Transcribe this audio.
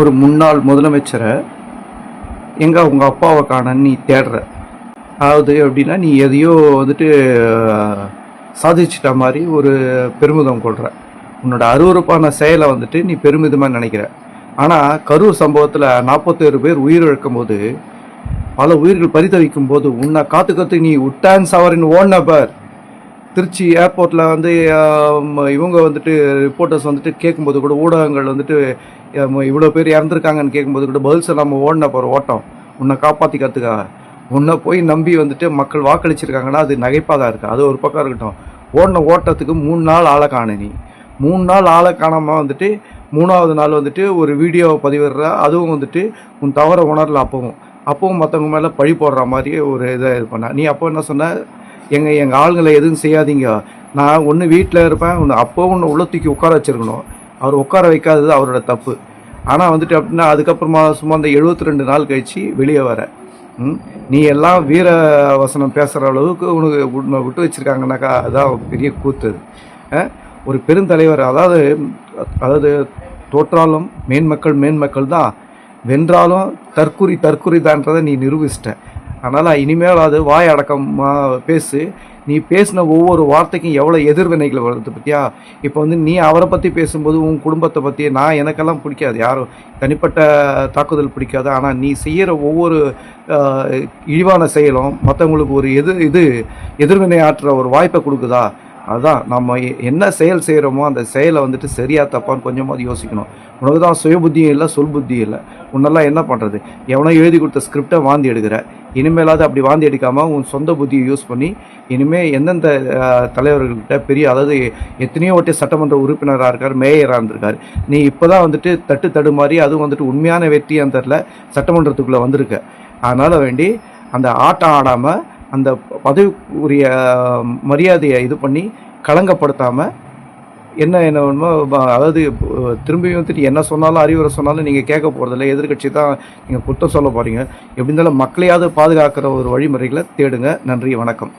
ஒரு முன்னாள் முதலமைச்சரை எங்கே உங்கள் அப்பாவை காணன்னு நீ தேடுற. அதாவது எப்படின்னா, நீ எதையோ வந்துட்டு சாதிச்சிட்ட மாதிரி ஒரு பெருமிதம் கொள்கிற. உன்னோட அருவருப்பான செயலை வந்துட்டு நீ பெருமிதமாக நினைக்கிற. ஆனால் கரூர் சம்பவத்தில் 41 பேர் உயிரிழக்கும் போது, பல உயிர்கள் பரிதவிக்கும் போது உன்னை காத்து நீ உட்டான் சவரின் ஓன் நபர். திருச்சி ஏர்போர்ட்டில் வந்து இவங்க வந்துட்டு ரிப்போர்ட்டர்ஸ் வந்துட்டு கேட்கும்போது கூட, ஊடகங்கள் வந்துட்டு இவ்வளோ பேர் இறந்துருக்காங்கன்னு கேட்கும்போது கூட பதில் சொல்லாமல் ஓடின போகிற ஓட்டம் உன்னை காப்பாற்றிக்கிறதுக்காக. உன்னை போய் நம்பி வந்துட்டு மக்கள் வாக்களிச்சிருக்காங்கன்னா அது நகைப்பாக தான் இருக்குது. அது ஒரு பக்கம் இருக்கட்டும். ஓடின ஓட்டத்துக்கு 3 நாள் ஆளை காண. நீ 3 நாள் ஆளை காணாமல் வந்துட்டு 3ஆவது நாள் வந்துட்டு ஒரு வீடியோவை பதிவிடுற. அதுவும் வந்துட்டு உன் தவற உணரல. அப்பவும் மற்றவங்க மேலே பழி போடுற மாதிரி ஒரு இதை இது பண்ண. நீ அப்போ என்ன சொன்ன? எங்கள் ஆளுங்களை எதுவும் செய்யாதீங்க, நான் ஒன்று வீட்டில் இருப்பேன், அப்போவும் ஒன்று உள்ள தூக்கி உட்கார வச்சுருக்கணும். அவர் உட்கார வைக்காதது அவரோட தப்பு. ஆனால் வந்துட்டு அப்படின்னா அதுக்கப்புறமா சும்மா அந்த 72 நாள் கழித்து வெளியே வர நீ எல்லாம் வீர வசனம் பேசுகிற அளவுக்கு உனக்கு விட்டு வச்சுருக்காங்கனாக்கா அதான் பெரிய கூத்து. ஒரு பெருந்தலைவர், அதாவது தோற்றாலும் மேன்மக்கள் தான், வென்றாலும் தற்குறி தான்றதை நீ நிரூபிச்சிட்ட. அதனால் இனிமேல் அது வாய் அடக்கமாக பேசு. நீ பேசின ஒவ்வொரு வார்த்தைக்கும் எவ்வளோ எதிர்வினைகள் வருது பற்றியா? இப்போ வந்து நீ அவரை பற்றி பேசும்போது உன் குடும்பத்தை பற்றி எனக்கெல்லாம் பிடிக்காது, யாரும் தனிப்பட்ட தாக்குதல் பிடிக்காது. ஆனால் நீ செய்கிற ஒவ்வொரு இழிவான செயலும் மற்றவங்களுக்கு ஒரு எதிர்வினை ஆற்றுற ஒரு வாய்ப்பை கொடுக்குதா? அதுதான் நம்ம என்ன செயல் செய்கிறோமோ அந்த செயலை வந்துட்டு சரியா தப்பான்னு கொஞ்சமாவது யோசிக்கணும். உனக்கு தான் சுய புத்தியும் இல்லை, சொல் புத்தியும் இல்லை. உன்னெல்லாம் என்ன பண்ணுறது? எவனோ எழுதி கொடுத்த ஸ்கிரிப்டை வாந்தி எடுக்கிற. இனிமேலாவது அப்படி வாந்தி எடுக்காமல் உன் சொந்த புத்தியை யூஸ் பண்ணி இனிமேல் எந்தெந்த தலைவர்கள்கிட்ட அதாவது எத்தனையோ வாட்டி சட்டமன்ற உறுப்பினராக இருக்கார், மேயராக இருந்திருக்காரு. நீ இப்போ தான் வந்துட்டு தடுமாறி, அதுவும் வந்துட்டு உண்மையான வெற்றியான்னு தெரில, சட்டமன்றத்துக்குள்ளே வந்திருக்க. அதனால் வேண்டி அந்த ஆட்டம் ஆடாமல் அந்த பதவிக்குரிய மரியாதையை இது பண்ணி களங்கப்படுத்தாமல் என்ன வேணுமோ, அதாவது திரும்பியும் வந்துட்டு என்ன சொன்னாலும் அறிவுரை சொன்னாலும் நீங்கள் கேட்க போகிறதில்ல. எதிர்கட்சி தான் நீங்கள் குற்றம் சொல்ல போகிறீங்க. எப்படி இருந்தாலும் மக்களையாவது பாதுகாக்கிற ஒரு வழிமுறைகளை தேடுங்க. நன்றி, வணக்கம்.